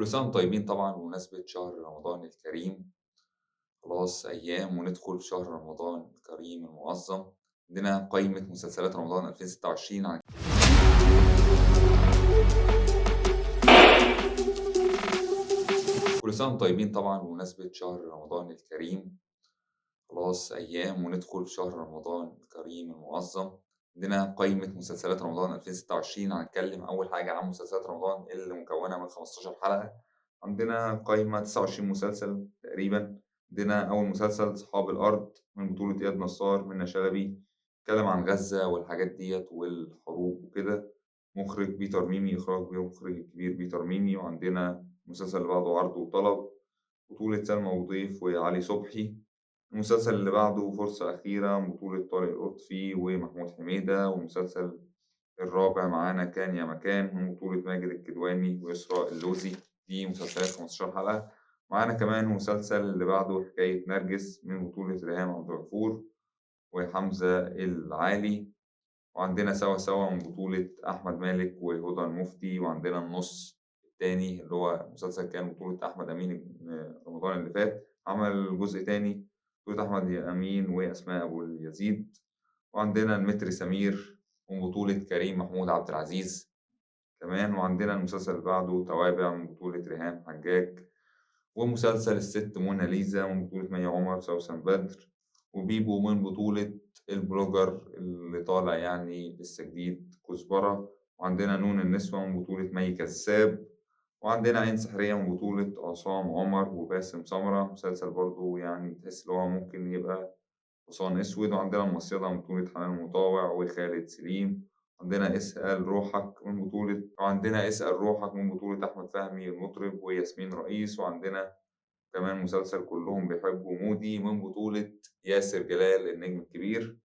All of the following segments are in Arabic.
كل سنة وانتم طيبين طبعًا بمناسبة شهر رمضان الكريم، خلاص أيام وندخل شهر رمضان الكريم المعظم. عندنا قايمة مسلسلات رمضان 2026 كل سنة وانتم طيبين طبعًا بمناسبة شهر رمضان الكريم، خلاص أيام وندخل شهر رمضان الكريم المعظم. عندنا قايمة مسلسلات رمضان 2026 هنتكلم أول حاجة عن مسلسلات رمضان اللي مكونة من 15 حلقة. عندنا قايمة 29 مسلسل تقريبا. عندنا أول مسلسل صحاب الأرض من بطولة إياد نصار منة شلبي، اتكلم عن غزة والحاجات ديت والحروب وكده. مخرج بيتر ميمي، إخراج مخرج الكبير بيتر ميمي. وعندنا المسلسل اللي بعده عرض وطلب، بطولة سلمى أبو ضيف وعلي صبحي. المسلسل اللي بعده فرصة أخيرة من بطولة طارق لطفي ومحمود حميدة. والمسلسل الرابع معانا كان يا مكان من بطولة ماجد الكدواني وإسراء اللوزي. دي مسلسلات 15 حلقة. معانا كمان مسلسل اللي بعده حكاية نرجس من بطولة ريهام عبد الغفور وحمزة العالي. وعندنا سوا سوا من بطولة أحمد مالك وهدى المفتي. وعندنا النص التاني اللي هو مسلسل كان بطولة أحمد أمين رمضان اللي فات، عمل جزء تاني بطولة أحمد أمين وأسماء أبو اليزيد. وعندنا المتر سمير من بطولة كريم محمود عبد العزيز كمان. وعندنا المسلسل اللي بعده توابع من بطولة ريهام حجاج. ومسلسل الست موناليزا من بطولة مي عمر سوسن بدر. وبيبو من بطولة البلوجر اللي طالع يعني لسه جديد كزبرة. وعندنا نون النسوة من بطولة مي كساب. وعندنا عين سحرية من بطولة عصام عمر وباسم سمرة، مسلسل برضه يعني تحس إن هو ممكن يبقى حصان أسود. وعندنا المصيدة من بطولة حنان مطاوع وخالد سليم. وعندنا اسأل روحك من بطولة أحمد فهمي المطرب وياسمين رئيس. وعندنا كمان مسلسل كلهم بيحبوا مودي من بطولة ياسر جلال النجم الكبير.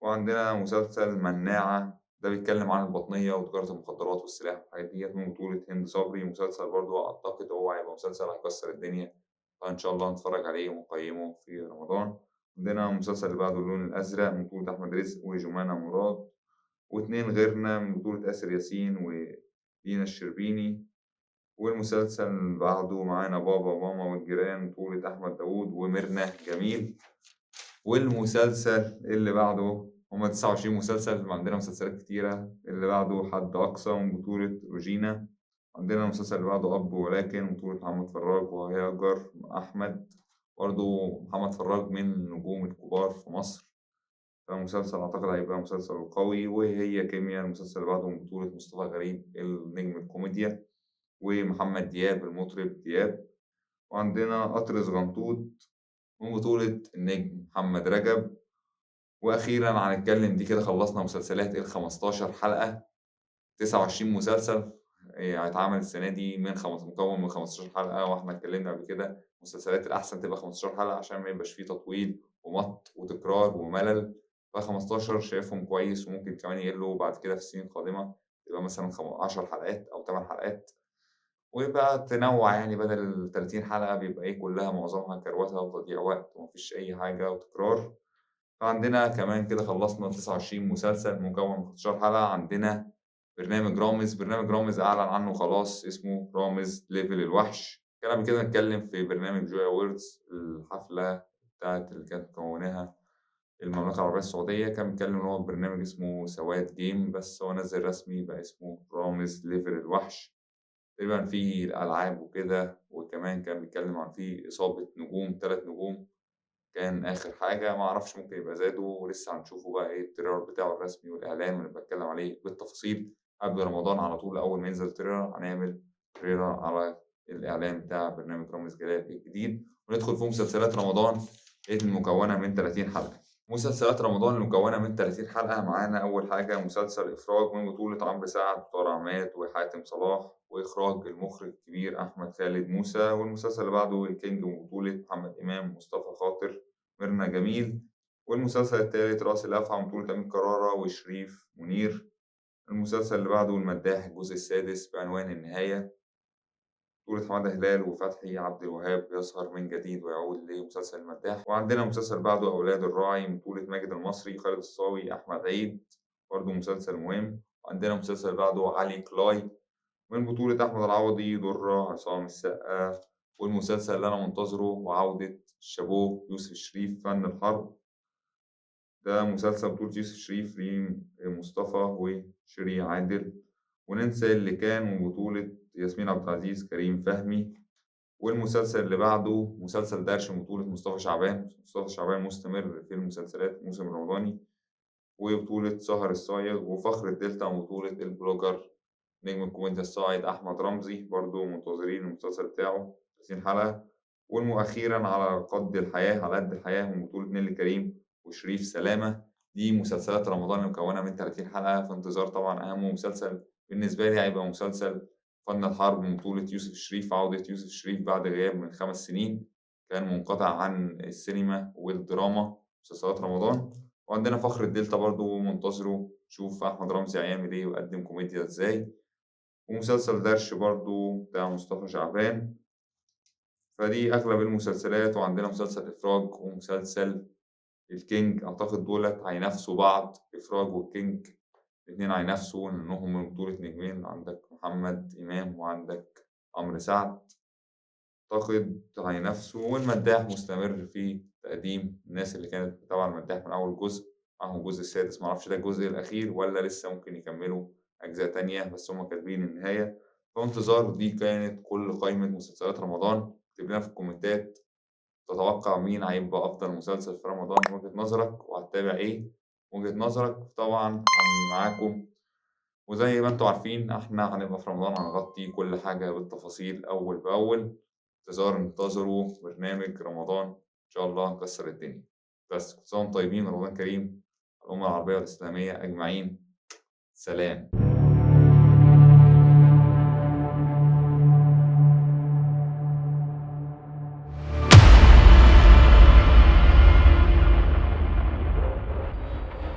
وعندنا مسلسل مناعة، ده بيتكلم عن البطنية وتجارة المخدرات والسلاح والحاجات ديت من بطولة هند صبري. مسلسل برضه أعتقد هو هيبقى مسلسل هيكسر الدنيا، فإن شاء الله نتفرج عليه ونقيمه في رمضان. عندنا المسلسل اللي بعده اللون الأزرق من بطولة أحمد رزق وجمانة مراد. واتنين غيرنا من بطولة آسر ياسين ودينا الشربيني. والمسلسل اللي بعده معانا بابا ماما والجيران بطولة أحمد داوود وميرنا جميل. والمسلسل اللي بعده هما 29 مسلسل، عندنا مسلسلات كتيرة. اللي بعده حد أقصى من بطولة روجينا. عندنا المسلسل اللي بعده أب ولكن من بطولة محمد فراج وهاجر أحمد. برضه محمد فراج من النجوم الكبار في مصر، فمسلسل أعتقد هيبقى مسلسل قوي. وهي كيمياء المسلسل اللي بعده من بطولة مصطفى غريب النجم الكوميديا ومحمد دياب المطرب دياب. وعندنا قطر صغنطوط من بطولة النجم محمد رجب. وأخيرا هنتكلم، دي كده خلصنا مسلسلات ال15 حلقة. 29 مسلسل هيتعمل السنة دي مكون من 15 حلقة. واحنا اتكلمنا قبل كده مسلسلات الأحسن تبقى 15 حلقة عشان ما يبقاش فيه تطويل ومط وتكرار وملل. ف15 شايفهم كويس، وممكن كمان يقلوا بعد كده في السنين القادمة يبقى مثلا 10 حلقات أو 8 حلقات. ويبقى تنوع يعني بدل ال30 حلقة بيبقى إيه كلها معظمها كروتة وتضييع وقت ومفيش أي حاجة وتكرار. فعندنا كمان كده خلصنا 29 مسلسل مكون من 15 حلقة. عندنا برنامج رامز أعلن عنه خلاص اسمه رامز ليفل الوحش. كان قبل كده نتكلم في برنامج جوي أووردز، الحفلة بتاعة اللي كانت مكوناها المملكة العربية السعودية. كان بيتكلم إن هو برنامج اسمه سواد جيم، بس هو نزل رسمي بقى اسمه رامز ليفل الوحش. تقريبًا فيه ألعاب وكده. وكمان كان بيتكلم عن فيه إصابة نجوم 3 نجوم كان آخر حاجة، ما أعرفش ممكن يبقى زادوا ولسه هنشوفه بقى إيه التريلر بتاعه الرسمي والإعلان، ونبقى نتكلم عليه بالتفاصيل قبل رمضان على طول. أول ما ينزل التريلر هنعمل تريلر على الإعلان بتاع برنامج رامز جلال الجديد. وندخل في مسلسلات رمضان المكونة من 30 حلقة. مسلسلات رمضان المكونة من 30 حلقة معانا أول حاجة مسلسل إخراج من بطولة عمرو سعد وطارق عماد وحاتم صلاح، وإخراج المخرج الكبير أحمد خالد موسى. والمسلسل اللي بعده الكينج من بطولة محمد إمام مصطفى خاطر ميرنا جميل. والمسلسل التالت رأس الأفعى من بطولة أمين كرارة وشريف منير. المسلسل اللي بعده المداح الجزء السادس بعنوان النهاية، بطولة حمادة هلال وفتحي عبد الوهاب يظهر من جديد ويعود لمسلسل المداح. وعندنا مسلسل بعده أولاد الراعي من بطولة ماجد المصري خالد الصاوي أحمد عيد، برضه مسلسل مهم. وعندنا مسلسل بعده علي كلاي من بطولة أحمد العوضي، درة، عصام السقا. والمسلسل اللي أنا منتظره وعودة شابوه يوسف الشريف، فن الحرب. ده مسلسل بطولة يوسف شريف، ريم مصطفى وشيرين عادل. وننسى اللي كان، من بطولة ياسمين عبد العزيز، كريم فهمي. والمسلسل اللي بعده مسلسل درش، من بطولة مصطفى شعبان. مصطفى شعبان مستمر في المسلسلات الموسم الرمضاني. وبطولة سهر الصايغ. وفخر الدلتا، من بطولة البلوجر نجم الكوميديا الصاعد أحمد رمزي، برضه منتظرين المسلسل بتاعه 30 حلقة. وأخيرا على قد الحياة، على قد الحياة، من بطولة نيللي كريم وشريف سلامة. دي مسلسلات رمضان المكونة من 30 حلقة، في انتظار طبعا أهم مسلسل بالنسبة لي هيبقى مسلسل فن الحرب، من بطولة يوسف الشريف. عودة يوسف الشريف بعد غياب من 5 سنين، كان منقطع عن السينما والدراما مسلسلات رمضان. وعندنا فخر الدلتا برضه منتظره، شوف أحمد رمزي هيعمل إيه ويقدم كوميديا إزاي. ومسلسل درش برضه بتاع مصطفى شعبان. فدي أغلب المسلسلات. وعندنا مسلسل إفراج ومسلسل الكينج، أعتقد دولت هينافسوا بعض. إفراج والكينج الاتنين هينافسوا، لأنهم من بطولة نجمين، عندك محمد إمام وعندك عمرو سعد. أعتقد هينافسوا. والمداح مستمر في تقديم الناس اللي كانت متابعة المداح من أول جزء. معاهم الجزء السادس، معرفش ده الجزء الأخير ولا لسه ممكن يكملوا أجزاء تانية، بس هما كاتبين النهاية. في انتظار. دي كانت كل قائمة مسلسلات رمضان. اكتب لنا في الكومنتات تتوقع مين هيبقى أفضل مسلسل في رمضان من وجهة نظرك، وهتتابع إيه وجهة نظرك. طبعا معاكم، وزي ما انتوا عارفين احنا هنبقى في رمضان هنغطي كل حاجة بالتفاصيل أول بأول. انتظروا برنامج رمضان إن شاء الله نكسر الدنيا. بس كل سنة وانتم طيبين، رمضان كريم. الأمة العربية والإسلامية أجمعين. سلام.